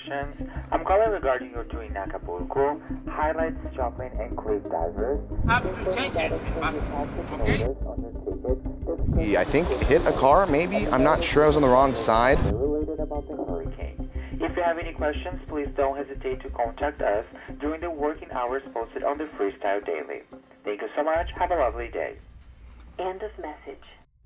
questions. I'm calling regarding your tour in Acapulco, highlights, shopping, and cliff divers. Have to change it in bus, okay? I think hit a car, maybe? I'm not sure, I was on the wrong side. Related about the hurricane. If you have any questions, please don't hesitate to contact us during the working hours posted on the Freestyle Daily. Thank you so much. Have a lovely day. End of message.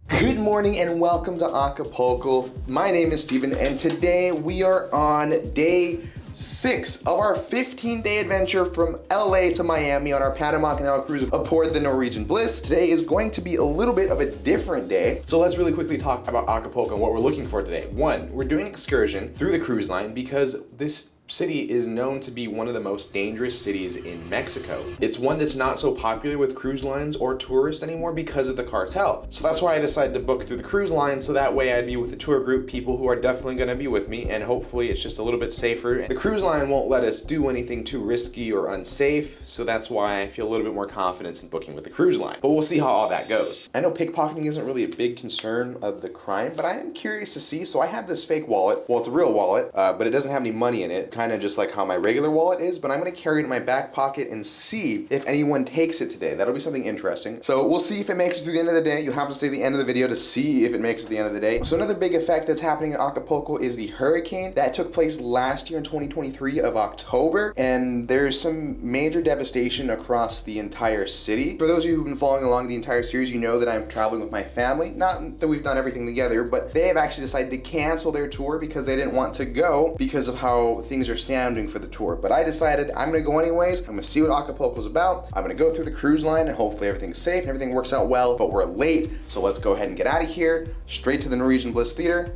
Good morning and welcome to Acapulco. My name is Steven and today we are on day 6 of our 15-day adventure from LA to Miami on our Panama Canal cruise aboard the Norwegian Bliss. Today is going to be a little bit of a different day. So let's really quickly talk about Acapulco and what we're looking for today. One, we're doing an excursion through the cruise line because this city is known to be one of the most dangerous cities in Mexico. It's one that's not so popular with cruise lines or tourists anymore because of the cartel. So that's why I decided to book through the cruise line so that way I'd be with a tour group, people who are definitely gonna be with me, and hopefully it's just a little bit safer. The cruise line won't let us do anything too risky or unsafe, so that's why I feel a little bit more confidence in booking with the cruise line. But we'll see how all that goes. I know pickpocketing isn't really a big concern of the crime, but I am curious to see. So I have this fake wallet. Well, it's a real wallet, but it doesn't have any money in it. Kind of just like how my regular wallet is, but I'm gonna carry it in my back pocket and see if anyone takes it today. That'll be something interesting. So we'll see if it makes it through the end of the day. You'll have to stay at the end of the video to see if it makes it to the end of the day. So another big effect that's happening in Acapulco is the hurricane that took place last year in 2023 of October, and there's some major devastation across the entire city. For those of you who've been following along the entire series, you know that I'm traveling with my family. Not that we've done everything together, but they have actually decided to cancel their tour because they didn't want to go because of how things are standing for the tour. But I decided I'm gonna go anyways. I'm gonna see what Acapulco's about. I'm gonna go through the cruise line and hopefully everything's safe and everything works out well, but we're late. So let's go ahead and get out of here, straight to the Norwegian Bliss Theater.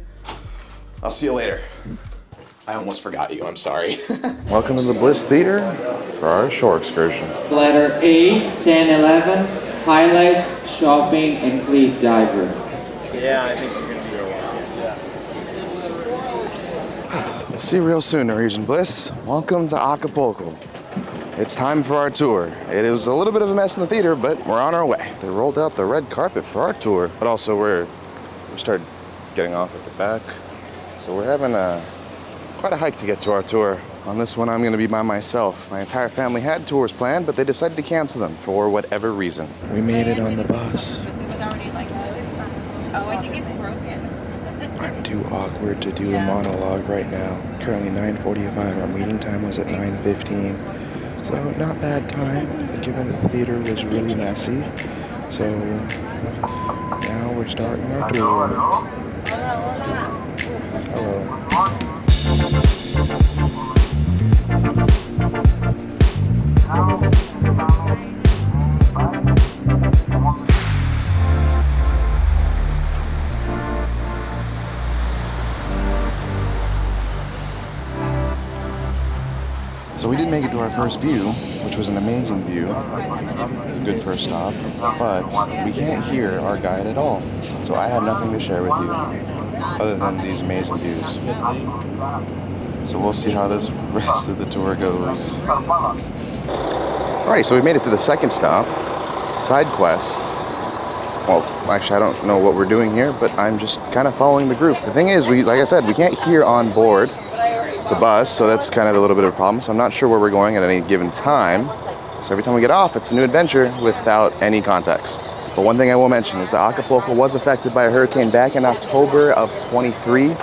I'll see you later. I almost forgot you, I'm sorry. Welcome to the Bliss Theater for our shore excursion. Letter A, 10, 11, highlights, shopping, and cliff divers. Yeah, I think we're gonna be a while. We'll see you real soon, Norwegian Bliss. Welcome to Acapulco. It's time for our tour. It was a little bit of a mess in the theater, but we're on our way. They rolled out the red carpet for our tour, but also we started getting off at the back. So we're having quite a hike to get to our tour. On this one, I'm gonna be by myself. My entire family had tours planned, but they decided to cancel them for whatever reason. We made it on the bus. It was already like this. Oh, I think it's broken. I'm too awkward to do a monologue right now. Currently 9:45, our meeting time was at 9:15. So not bad time, given that the theater was really messy. So now we're starting our tour. Hello. So we did make it to our first view, which was an amazing view. It was a good first stop, but we can't hear our guide at all. So I have nothing to share with you other than these amazing views. So we'll see how this rest of the tour goes. Alright, so we made it to the second stop, side quest. Well, actually I don't know what we're doing here, but I'm just kind of following the group. The thing is, like I said, we can't hear on board the bus, so that's kind of a little bit of a problem. So I'm not sure where we're going at any given time. So every time we get off, it's a new adventure without any context. But one thing I will mention is that Acapulco was affected by a hurricane back in October of 23.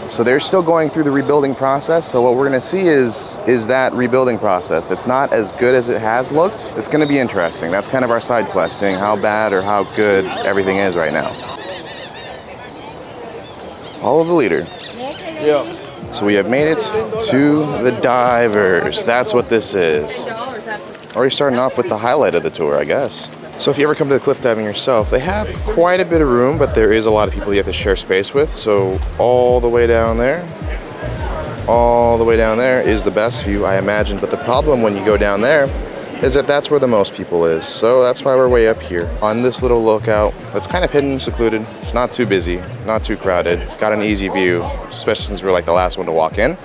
So they're still going through the rebuilding process. So what we're gonna see is that rebuilding process. It's not as good as it has looked. It's gonna be interesting. That's kind of our side quest, seeing how bad or how good everything is right now. Follow the leader. Yeah. So we have made it to the divers. That's what this is. Already starting off with the highlight of the tour, I guess. So if you ever come to the cliff diving yourself, they have quite a bit of room, but there is a lot of people you have to share space with. So all the way down there is the best view, I imagine. But the problem when you go down there is that that's where the most people is. So that's why we're way up here on this little lookout. It's kind of hidden, secluded. It's not too busy, not too crowded. Got an easy view, especially since we're like the last one to walk in.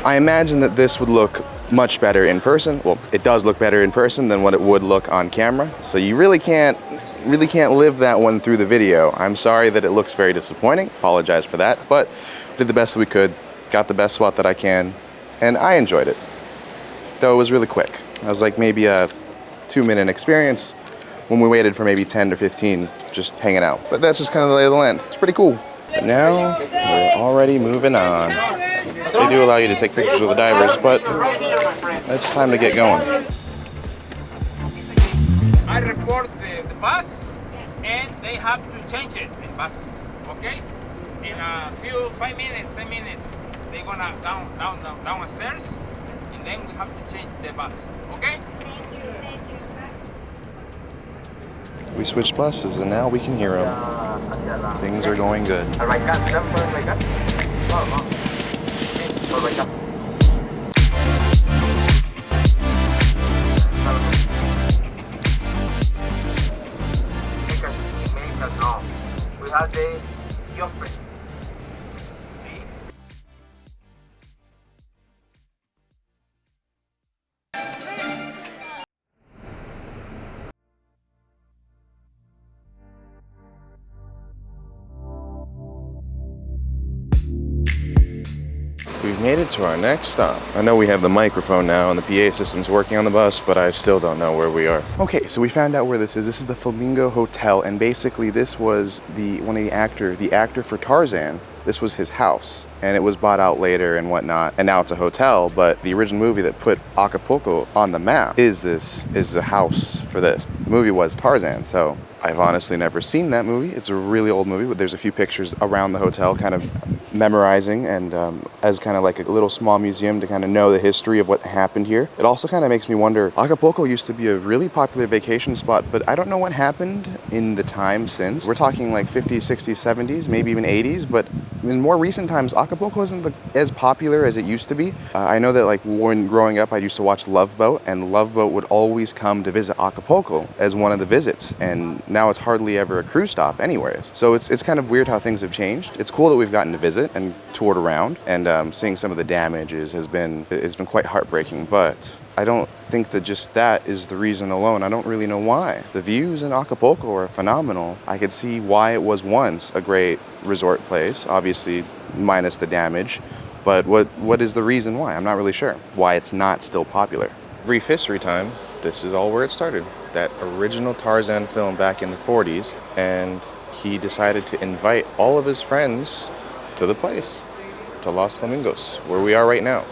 I imagine that this would look much better in person. Well, it does look better in person than what it would look on camera. So you really can't live that one through the video. I'm sorry that it looks very disappointing. Apologize for that, but did the best we could, got the best spot that I can, and I enjoyed it. Though it was really quick. It was like maybe a 2-minute experience when we waited for maybe 10 to 15 just hanging out. But that's just kind of the lay of the land. It's pretty cool. But now we're already moving on. They do allow you to take pictures with the divers, but it's time to get going. I report the bus, and they have to change it in bus. Okay? In a few 5 minutes, 10 minutes, they're gonna downstairs, and then we have to change the bus. Okay? Thank you. We switched buses and now we can hear them. Things are going good. We have the offer. We've made it to our next stop. I know we have the microphone now and the PA system's working on the bus, but I still don't know where we are. Okay, so we found out where this is. This is the Flamingo Hotel, and basically this was the actor for Tarzan. This was his house, and it was bought out later and whatnot, and now it's a hotel, but the original movie that put Acapulco on the map is the house for this. The movie was Tarzan, so I've honestly never seen that movie. It's a really old movie, but there's a few pictures around the hotel kind of memorizing and as kind of like a little small museum to kind of know the history of what happened here. It also kind of makes me wonder, Acapulco used to be a really popular vacation spot, but I don't know what happened in the time since. We're talking like 50s, 60s, 70s, maybe even 80s, but in more recent times, Acapulco isn't as popular as it used to be. I know that like when growing up, I used to watch Love Boat, and Love Boat would always come to visit Acapulco as one of the visits, and now it's hardly ever a cruise stop anyways. So it's kind of weird how things have changed. It's cool that we've gotten to visit and toured around, and seeing some of the damages has been quite heartbreaking, but I don't think that just that is the reason alone. I don't really know why. The views in Acapulco are phenomenal. I could see why it was once a great resort place, obviously minus the damage, but what is the reason why? I'm not really sure why it's not still popular. Brief history time, this is all where it started. That original Tarzan film back in the 40s, and he decided to invite all of his friends to the place, to Los Flamingos, where we are right now.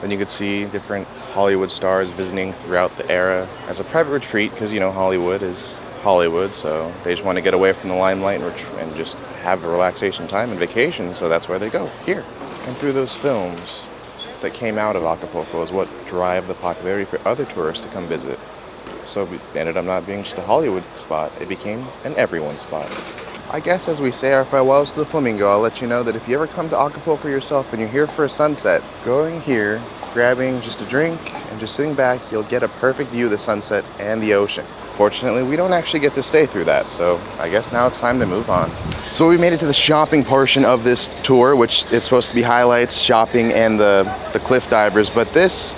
Then you could see different Hollywood stars visiting throughout the era as a private retreat, because, you know, Hollywood is Hollywood, so they just want to get away from the limelight and just have a relaxation time and vacation, so that's where they go, here. And through those films that came out of Acapulco is what drive the popularity for other tourists to come visit. So it ended up not being just a Hollywood spot, it became an everyone spot. I guess as we say our farewells to the Flamingo, I'll let you know that if you ever come to Acapulco yourself and you're here for a sunset, going here, grabbing just a drink and just sitting back, you'll get a perfect view of the sunset and the ocean. Fortunately, we don't actually get to stay through that, so I guess now it's time to move on. So we made it to the shopping portion of this tour, which it's supposed to be highlights, shopping, and the cliff divers, but this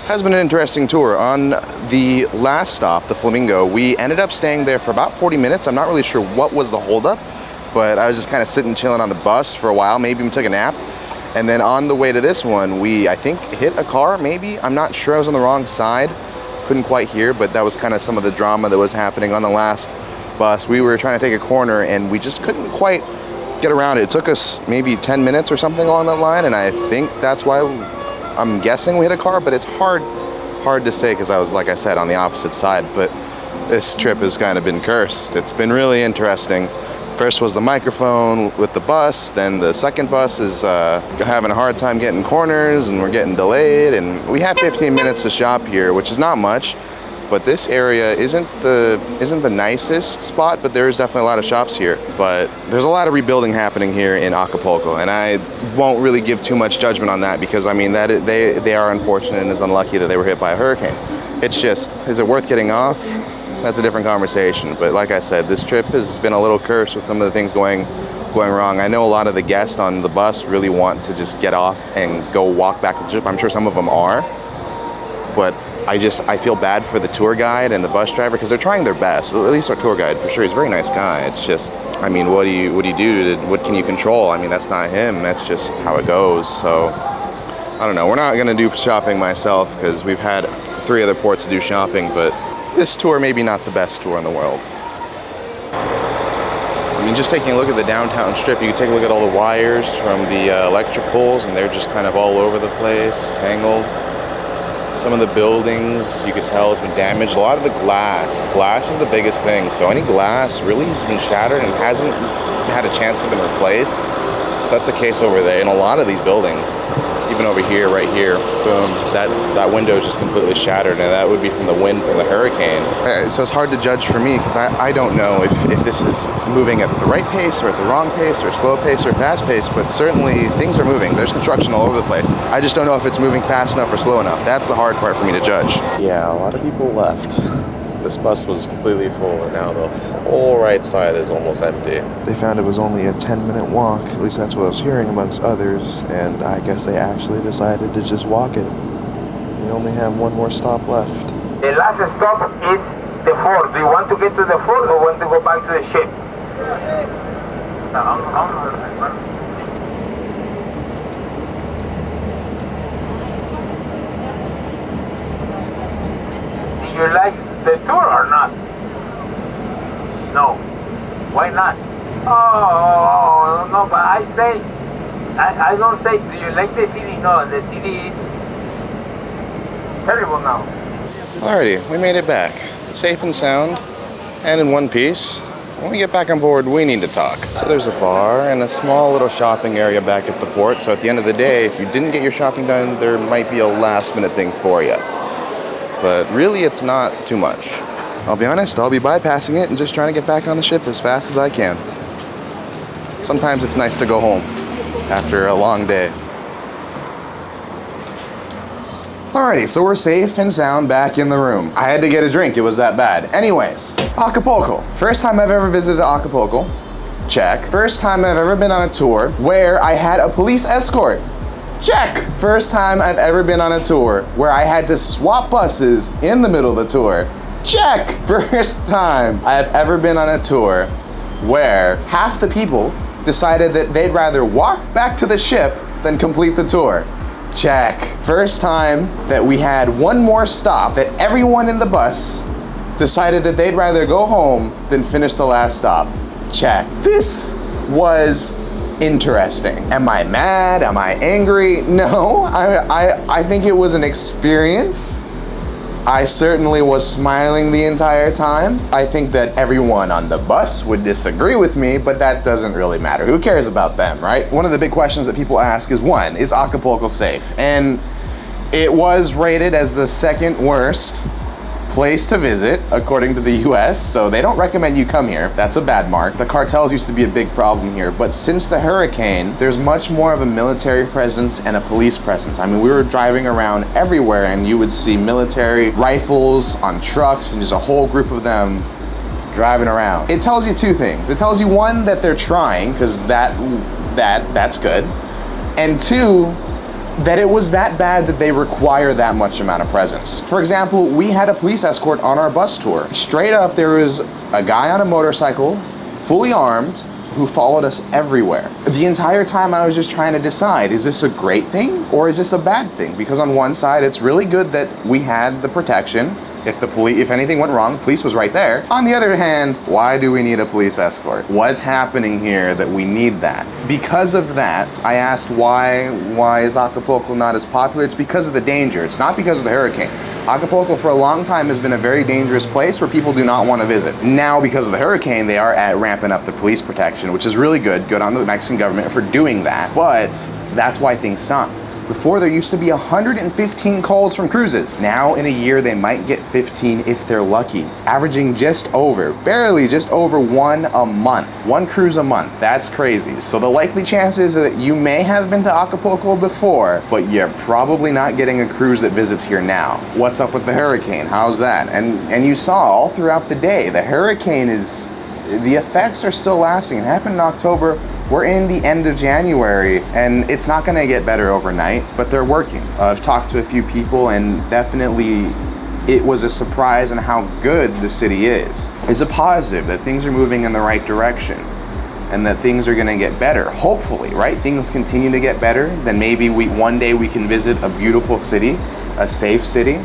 has been an interesting tour. On the last stop, the Flamingo, we ended up staying there for about 40 minutes. I'm not really sure what was the holdup, but I was just kind of sitting chilling on the bus for a while, maybe even took a nap. And then on the way to this one, we, I think, hit a car, maybe? I'm not sure, I was on the wrong side. Couldn't quite hear, but that was kind of some of the drama that was happening on the last bus. We were trying to take a corner and we just couldn't quite get around it. It took us maybe 10 minutes or something along that line, and I think that's why I'm guessing we hit a car, but it's hard to say because I was, like I said, on the opposite side. But this trip has kind of been cursed. It's been really interesting. First was the microphone with the bus, then the second bus is having a hard time getting corners and we're getting delayed, and we have 15 minutes to shop here, which is not much, but this area isn't the nicest spot, but there is definitely a lot of shops here. But there's a lot of rebuilding happening here in Acapulco, and I won't really give too much judgment on that because, I mean, that they are unfortunate and it's unlucky that they were hit by a hurricane. It's just, is it worth getting off? That's a different conversation, but like I said, this trip has been a little cursed with some of the things going going wrong. I know a lot of the guests on the bus really want to just get off and go walk back to the ship. I'm sure some of them are, but I feel bad for the tour guide and the bus driver because they're trying their best. At least our tour guide, for sure, he's a very nice guy. It's just, I mean, what do you do? What can you control? I mean, that's not him. That's just how it goes. So I don't know. We're not gonna do shopping myself because we've had 3 other ports to do shopping, but this tour maybe not the best tour in the world. I mean, just taking a look at the downtown strip, you can take a look at all the wires from the electric poles, and they're just kind of all over the place, tangled. Some of the buildings, you could tell, has been damaged. A lot of the glass is the biggest thing. So any glass really has been shattered and hasn't had a chance to be replaced. So that's the case over there in a lot of these buildings. Even over here, right here, boom, that window is just completely shattered, and that would be from the wind from the hurricane. So it's hard to judge for me because I don't know if this is moving at the right pace or at the wrong pace or slow pace or fast pace, but certainly things are moving. There's construction all over the place. I just don't know if it's moving fast enough or slow enough. That's the hard part for me to judge. Yeah, a lot of people left. This bus was completely full, and now the whole right side is almost empty. They found it was only a 10-minute walk, at least that's what I was hearing amongst others, and I guess they actually decided to just walk it. We only have one more stop left. The last stop is the fort. Do you want to get to the fort or want to go back to the ship? Do you like the tour or not? No. Why not? Oh, no, but I don't say, do you like the city? No, the city is terrible now. Alrighty, we made it back. Safe and sound, and in one piece. When we get back on board, we need to talk. So there's a bar and a small little shopping area back at the port. So at the end of the day, if you didn't get your shopping done, there might be a last minute thing for you. But really, it's not too much. I'll be honest, I'll be bypassing it and just trying to get back on the ship as fast as I can. Sometimes it's nice to go home after a long day. Alrighty, so we're safe and sound back in the room. I had to get a drink, it was that bad. Anyways, Acapulco. First time I've ever visited Acapulco. Check. First time I've ever been on a tour where I had a police escort. Check. First time I've ever been on a tour where I had to swap buses in the middle of the tour. Check. First time I've ever been on a tour where half the people decided that they'd rather walk back to the ship than complete the tour. Check. First time that we had one more stop that everyone in the bus decided that they'd rather go home than finish the last stop. Check. This was interesting. Am I mad? Am I angry? No, I think it was an experience. I certainly was smiling the entire time. I think that everyone on the bus would disagree with me, but that doesn't really matter. Who cares about them, right? One of the big questions that people ask is, one, is Acapulco safe? And it was rated as the second worst place to visit, according to the US, so they don't recommend you come here. That's a bad mark. The cartels used to be a big problem here, but since the hurricane, there's much more of a military presence and a police presence. I mean, we were driving around everywhere and you would see military rifles on trucks and just a whole group of them driving around. It tells you two things. It tells you, one, that they're trying, because that's good, and two, that it was that bad that they require that much amount of presence. For example, we had a police escort on our bus tour. Straight up, there was a guy on a motorcycle, fully armed, who followed us everywhere. The entire time I was just trying to decide, is this a great thing or is this a bad thing? Because on one side, it's really good that we had the protection. If anything went wrong, police was right there. On the other hand, why do we need a police escort? What's happening here that we need that? Because of that, I asked why is Acapulco not as popular? It's because of the danger. It's not because of the hurricane. Acapulco for a long time has been a very dangerous place where people do not want to visit. Now, because of the hurricane, they are ramping up the police protection, which is really good. Good on the Mexican government for doing that. But that's why things stopped. Before, there used to be 115 calls from cruises. Now, in a year, they might get 15 if they're lucky, averaging barely just over one a month. One cruise a month. That's crazy. So the likely chances that you may have been to Acapulco before, but you're probably not getting a cruise that visits here now. What's up with the hurricane? How's that? And you saw all throughout the day, the hurricane is the effects are still lasting. It happened in October. We're in the end of January, and it's not gonna get better overnight, but they're working. I've talked to a few people, and definitely it was a surprise in how good the city is. It's a positive that things are moving in the right direction and that things are gonna get better, hopefully, right? Things continue to get better, then maybe one day we can visit a beautiful city, a safe city,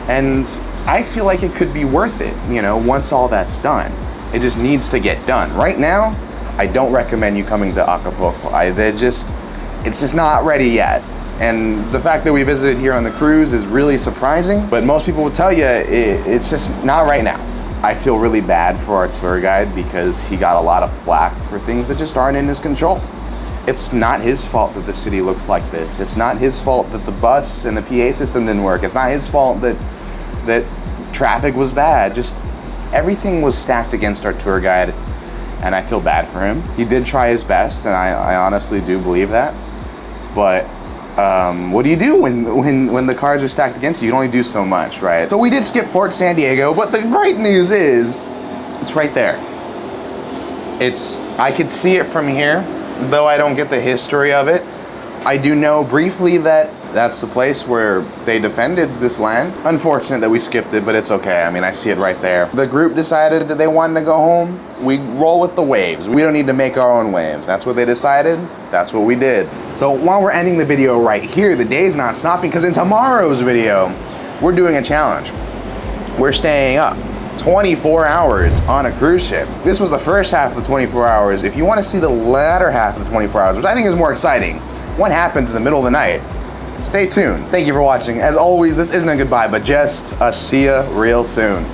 and I feel like it could be worth it, you know, once all that's done. It just needs to get done. Right now, I don't recommend you coming to Acapulco. It's just not ready yet. And the fact that we visited here on the cruise is really surprising, but most people will tell you it's just not right now. I feel really bad for our tour guide because he got a lot of flack for things that just aren't in his control. It's not his fault that the city looks like this. It's not his fault that the bus and the PA system didn't work. It's not his fault that traffic was bad. Just everything was stacked against our tour guide, and I feel bad for him. He did try his best, and I honestly do believe that. But what do you do when the cards are stacked against you? You can only do so much, right? So we did skip Port San Diego, but the great news is it's right there. I could see it from here, though I don't get the history of it. I do know briefly that that's the place where they defended this land. Unfortunate that we skipped it, but it's okay. I mean, I see it right there. The group decided that they wanted to go home. We roll with the waves. We don't need to make our own waves. That's what they decided. That's what we did. So while we're ending the video right here, the day's not stopping because in tomorrow's video, we're doing a challenge. We're staying up 24 hours on a cruise ship. This was the first half of the 24 hours. If you want to see the latter half of the 24 hours, which I think is more exciting, what happens in the middle of the night, stay tuned. Thank you for watching. As always, this isn't a goodbye, but just a see ya real soon.